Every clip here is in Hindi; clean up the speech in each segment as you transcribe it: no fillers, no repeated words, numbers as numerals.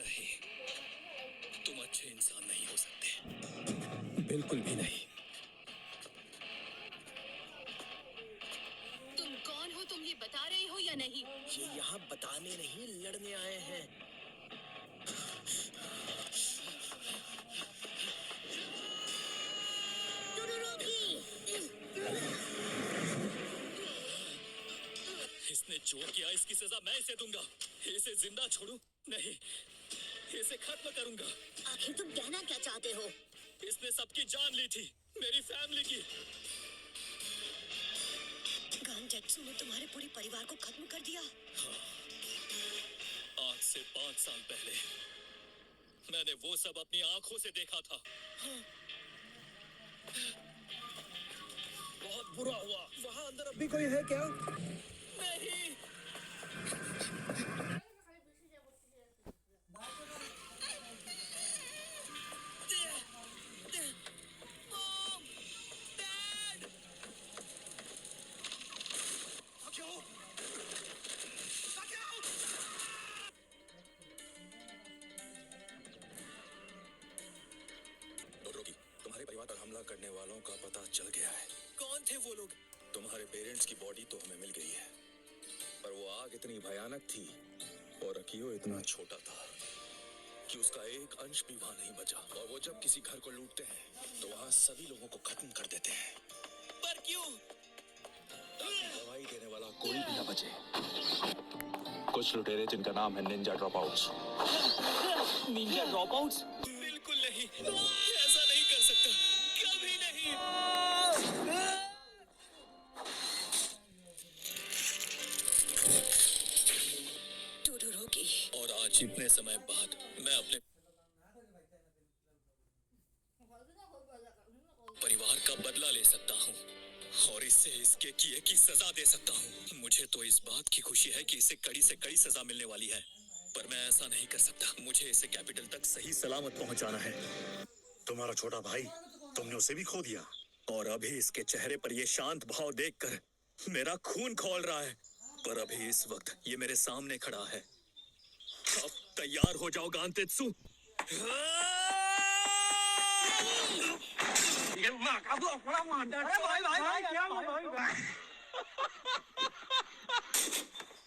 नहीं, तुम अच्छे इंसान नहीं हो सकते, बिल्कुल भी नहीं। तुम कौन हो? तुम ये बता रहे हो या नहीं? ये यहाँ बताने नहीं, लड़ने आए हैं। इसने जो किया इसकी सजा मैं इसे दूंगा। इसे जिंदा छोड़ूं? नहीं, इसे खत्म करूंगा। आखिर तुम कहना क्या चाहते हो? इसने सबकी जान ली थी, मेरी फैमिली की। गानटेत्सु ने तुम्हारे पूरे परिवार को खत्म कर दिया। हाँ, आज से 5 साल पहले मैंने वो सब अपनी आंखों से देखा था। हाँ। बहुत बुरा हुआ। वहाँ अंदर अभी कोई है क्या? नहीं। तुम्हारे परिवार पर हमला करने वालों का पता चल गया है। कौन थे वो लोग? तुम्हारे पेरेंट्स की बॉडी तो हमें मिल गई है, पर वो आग इतनी भयानक थी और अकियो इतना छोटा था कि उसका एक अंश भी वहां नहीं बचा। और वो जब किसी घर को लूटते हैं तो वहां सभी लोगों को खत्म कर देते हैं। पर क्यों? ताकि दवाई देने वाला कोई भी न बचे। कुछ लुटेरे जिनका नाम है निंजा ड्रॉपआउट्स। Ninja dropouts? बिल्कुल नहीं, ऐसा नहीं कर सकता, कभी नहीं। टोडोरोकी। और आज इतने समय बाद मैं अपने परिवार का बदला ले सकता हूँ और इससे इसके किए की सजा दे सकता हूँ। मुझे तो इस बात की खुशी है कि इसे कड़ी से कड़ी सजा मिलने वाली है, पर मैं ऐसा नहीं कर सकता। मुझे इसे कैपिटल तक सही सलामत पहुँचाना है। तुम्हारा छोटा भाई, तुमने उसे भी खो दिया। और अभी इसके चेहरे पर ये शांत भाव देखकर मेरा खून खौल रहा है, पर अभी इस वक्त ये मेरे सामने खड़ा है। अब तैयार हो जाओ गांतेत्सु।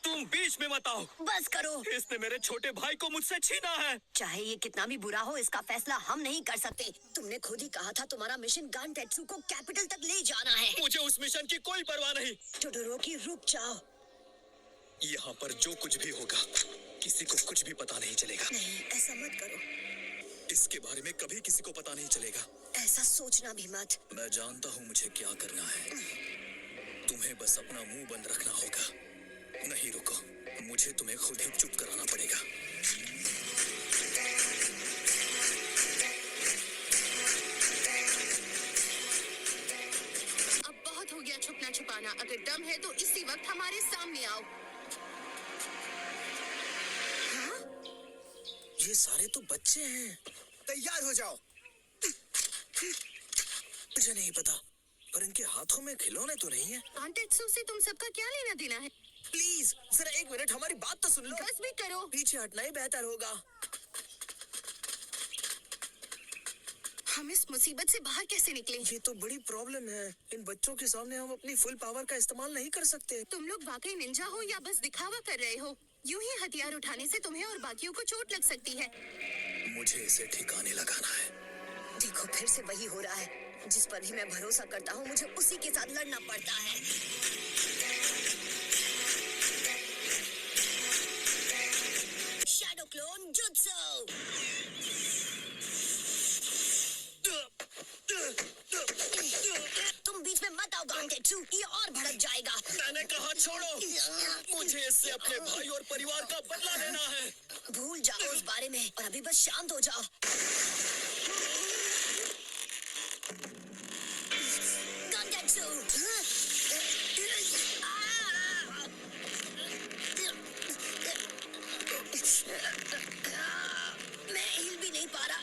तुम बीच में मत आओ। बस करो। इसने मेरे छोटे भाई को मुझसे छीना है। चाहे ये कितना भी बुरा हो, इसका फैसला हम नहीं कर सकते। तुमने खुद ही कहा था तुम्हारा मिशन गानटेत्सु को कैपिटल तक ले जाना है। मुझे उस मिशन की कोई परवाह नहीं। टोडोरोकी, रुक जाओ। यहाँ पर जो कुछ भी होगा किसी को कुछ भी पता नहीं चलेगा। नहीं, ऐसा मत करो। इसके बारे में कभी किसी को पता नहीं चलेगा। ऐसा सोचना भी मत। मैं जानता हूँ मुझे क्या करना है। तुम्हें बस अपना मुंह बंद रखना होगा। नहीं रुको, मुझे तुम्हें खुद ही चुप कराना पड़ेगा। अब बहुत हो गया छुपना छुपाना। अगर दम है तो इसी वक्त हमारे सामने आओ। हाँ? ये सारे तो बच्चे हैं। तैयार हो जाओ। मुझे नहीं पता, पर इनके हाथों में खिलौने तो नहीं है। गानटेत्सु से तुम सबका क्या लेना देना है? प्लीज जरा 1 मिनट हमारी बात तो सुन लो। बस भी करो। पीछे हटना ही बेहतर होगा। हम इस मुसीबत से बाहर कैसे निकलें? ये तो बड़ी प्रॉब्लम है। इन बच्चों के सामने हम अपनी फुल पावर का इस्तेमाल नहीं कर सकते। तुम लोग वाकई निंजा हो या बस दिखावा कर रहे हो? यूं ही हथियार उठाने से तुम्हें और बाकियों को चोट लग सकती है। मुझे इसे ठिकाने लगाना है। देखो, फिर से वही हो रहा है। जिस पर भी मैं भरोसा करता हूँ, मुझे उसी के साथ लड़ना पड़ता है। Shadow clone jutsu. तुम बीच में मत आओ गानटेत्सु, ये और भड़क जाएगा। मैंने कहा छोड़ो। मुझे इससे अपने भाई और परिवार का बदला लेना है। भूल जाओ उस बारे में और अभी बस शांत हो जाओ। गानटेत्सु। मैं हिल भी नहीं पा रहा।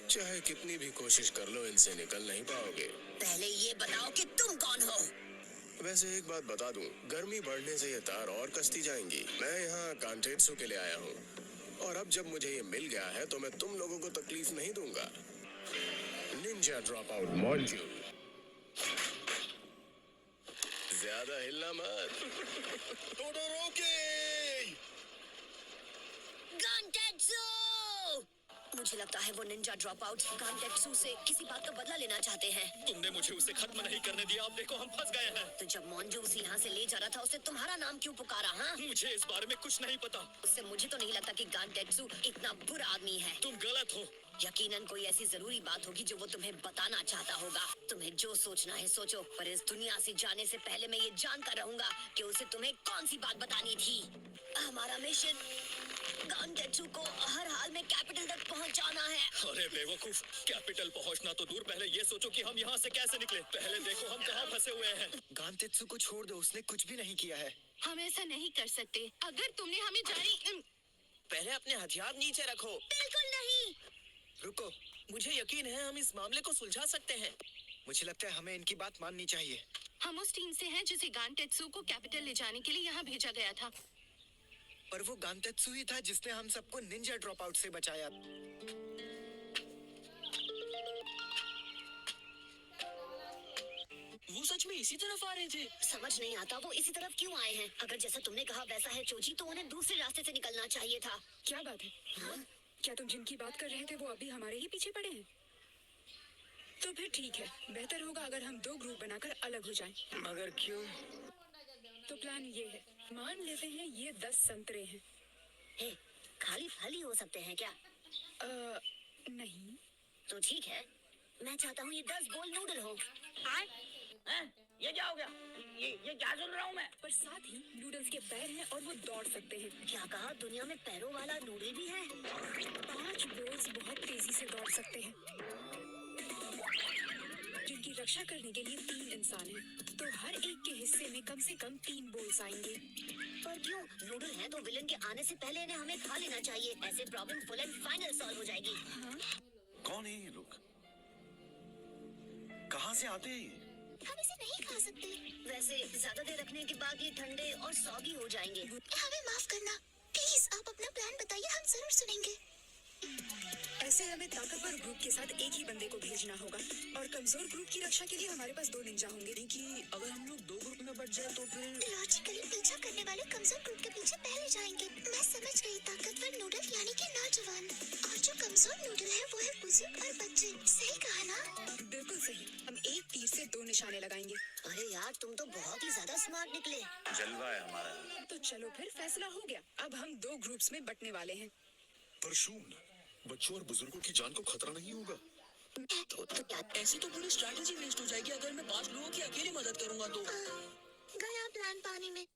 चाहे कितनी भी कोशिश कर लो, इनसे निकल नहीं पाओगे। पहले ये बताओ कि तुम कौन हो? वैसे एक बात बता दूं, गर्मी बढ़ने से ये तार और कसती जाएंगी। मैं यहाँ गानटेत्सु के लिए आया हूँ और अब जब मुझे ये मिल गया है तो मैं तुम लोगों को तकलीफ नहीं दूंगा। Ninja drop out module. ज्यादा हिलना मत। टोडोरोकी! गांटेत्सु! मुझे लगता है वो निंजा ड्रॉप आउट गांटेत्सु से किसी बात का बदला लेना चाहते हैं। तुमने मुझे उसे खत्म नहीं करने दिया, अब देखो हम फंस गए हैं। तो जब मोन्जो उसे यहाँ से ले जा रहा था उसने तुम्हारा नाम क्यों पुकारा? हाँ, मुझे इस बारे में कुछ नहीं पता। उससे मुझे तो नहीं लगता कि गांटेत्सु इतना बुरा आदमी है। तुम गलत हो। यकीनन कोई ऐसी जरूरी बात होगी जो वो तुम्हें बताना चाहता होगा। तुम्हें जो सोचना है सोचो, पर इस दुनिया से जाने से पहले मैं ये जानकर रहूंगा कि उसे तुम्हें कौन सी बात बतानी थी। हमारा मिशन गांटेत्सु को हर हाल में कैपिटल तक पहुंचाना है। अरे बेवकूफ, कैपिटल पहुंचना तो दूर, पहले ये सोचो कि हम यहाँ से कैसे निकले। पहले देखो हम कहाँ फंसे हुए हैं। गांतेत्सु को छोड़ दो, उसने कुछ भी नहीं किया है। हम ऐसा नहीं कर सकते। अगर तुमने हमें जारी पहले अपने हथियार नीचे रखो। बिल्कुल नहीं। रुको, मुझे यकीन है हम इस मामले को सुलझा सकते हैं। मुझे लगता है हमें इनकी बात माननी चाहिए। हम उस टीम से हैं जिसे गांटेत्सु को कैपिटल ले जाने के लिए यहाँ भेजा गया था। पर वो गांतेत्सु ही था जिसने हम सबको निंजा ड्रॉप आउट से बचाया। वो सच में इसी तरफ आ रहे थे। समझ नहीं आता वो इसी तरफ क्यों आए हैं। अगर जैसा तुमने कहा वैसा है चोची, तो उन्हें दूसरे रास्ते से निकलना चाहिए था। क्या बात है? हाँ? क्या तुम जिनकी बात कर रहे थे वो अभी हमारे ही पीछे पड़े हैं? तो फिर ठीक है, बेहतर होगा अगर हम दो ग्रुप बनाकर अलग हो जाएं। मगर क्यों? तो प्लान ये है, मान लेते हैं ये 10 संतरे हैं। हे, खाली फल ही हो सकते हैं क्या? नहीं। तो ठीक है, मैं चाहता हूँ ये 10 गोल नूडल हो। ये क्या हो गया? ये क्या सुन रहा हूँ मैं? पर साथ ही नूडल्स के पैर हैं और वो दौड़ सकते हैं। क्या कहा? दुनिया में पैरों वाला नूडल भी है? 5 बोल्स बहुत तेजी से दौड़ सकते हैं, जिनकी रक्षा करने के लिए 3 इंसान हैं। तो हर एक के हिस्से में कम से कम 3 बोल्स आएंगे। पर क्यों? नूडल है तो विलन के आने से पहले इन्हें हमें खा लेना चाहिए। ऐसे problem full and final solve हो जाएगी। कौन है ये लोग? कहाँ से आते हैं ये? हम इसे नहीं खा सकते। वैसे ज्यादा देर रखने के बाद ये ठंडे और सौगी हो जाएंगे। हमें माफ करना, प्लीज आप अपना प्लान बताइए, हम जरूर सुनेंगे। ऐसे हमें ताकतवर ग्रुप के साथ एक ही बंदे को भेजना होगा और कमजोर ग्रुप की रक्षा के लिए हमारे पास 2 निंजा होंगे। कि अगर हम लोग 2 ग्रुप में बट जाए तो फिर लॉजिकली पीछा करने वाले कमजोर ग्रुप के पीछे पहले जाएंगे। मैं समझ गई, ताकतवर नूडल यानी कि नौजवान, और जो कमजोर नूडल है वो है बुजुर्ग और बच्चे। सही कहा ना? बिल्कुल सही। हम एक तीर से 2 निशाने लगाएंगे। अरे यार, तुम तो बहुत ही ज्यादा स्मार्ट निकले। जलवा है हमारा। तो चलो फिर फैसला हो गया। अब हम 2 ग्रुप्स में बंटने वाले हैं। पर शून, बच्चों और बुजुर्गों की जान को खतरा नहीं होगा। तो क्या? ऐसी तो पूरी स्ट्रैटेजी वेस्ट हो जाएगी अगर मैं 5 लोगों की अकेले मदद करूंगा तो। गया प्लान पानी में।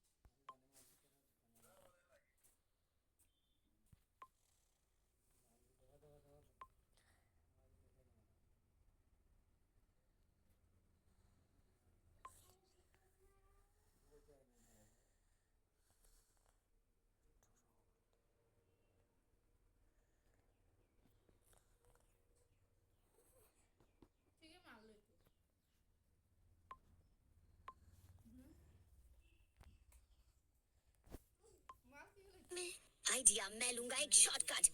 आइडिया, मैं लूंगा एक शॉर्टकट।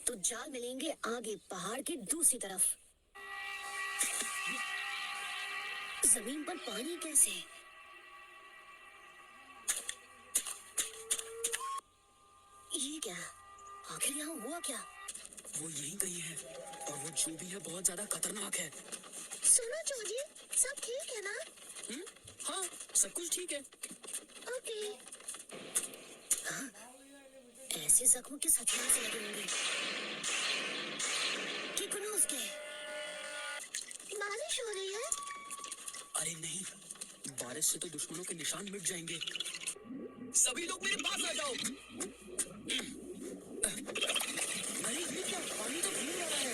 तो जाल मिलेंगे आगे पहाड़ के दूसरी तरफ। जमीन पर पानी कैसे? ये क्या? आखिर यहाँ हुआ क्या? वो यहीं कहीं है और वो जो भी है बहुत ज्यादा खतरनाक है। सुनो जोजी, सब ठीक है ना? हाँ, सब कुछ ठीक है। ओके। ऐसे जख्म किस हथियार से लगे होंगे? किकुनोस के। बारिश हो रही है। अरे नहीं, बारिश से तो दुश्मनों के निशान मिट जाएंगे। सभी लोग मेरे पास आ जाओ। अरे ये क्या? पानी तो भीग रहा है।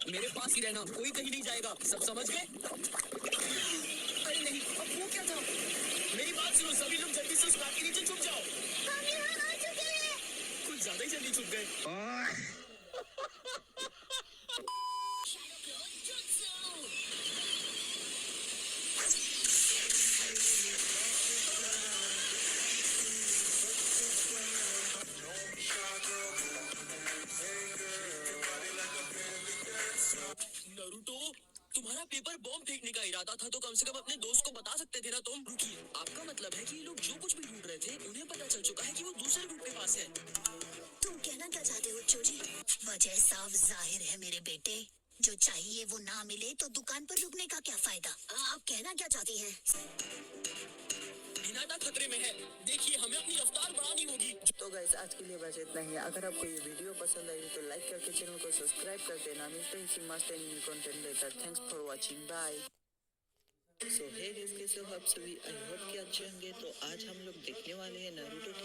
मेरे पास ही रहना, कोई कहीं नहीं जाएगा, सब समझ गए? अरे नहीं, अब वो क्या था? मेरी बात सुनो, सभी लोग जल्दी से उस बात के नीचे छुप जाओ। हम यहाँ आ चुके हैं। कुछ ज्यादा ही जल्दी छुप गए। पेपर बॉम्ब फेंकने का इरादा था तो कम से कम अपने दोस्त को बता सकते थे ना तुम। रुकिए, आपका मतलब है कि ये लोग जो कुछ भी ढूंढ रहे थे उन्हें पता चल चुका है कि वो दूसरे ग्रुप के पास है। तुम कहना क्या चाहते हो चोरी? वजह साफ जाहिर है मेरे बेटे, जो चाहिए वो ना मिले तो दुकान पर रुकने का क्या फायदा? आप कहना क्या चाहती हैं? हिनाटा खतरे में है, देखिए हमें अपनी रफ्तार बढ़ानी होगी। तो गाइस आज के लिए बस इतना ही। अगर आपको ये वीडियो पसंद आई तो लाइक करके चैनल को सब्सक्राइब कर देना। मिलते हैं इसी मस्त एनिमे कंटेंट लेकर। Thanks for watching, bye. So hey guys, कैसे हो आप सभी? आई होप कि अच्छे होंगे। तो आज हम लोग देखने वाले हैं नारुतो की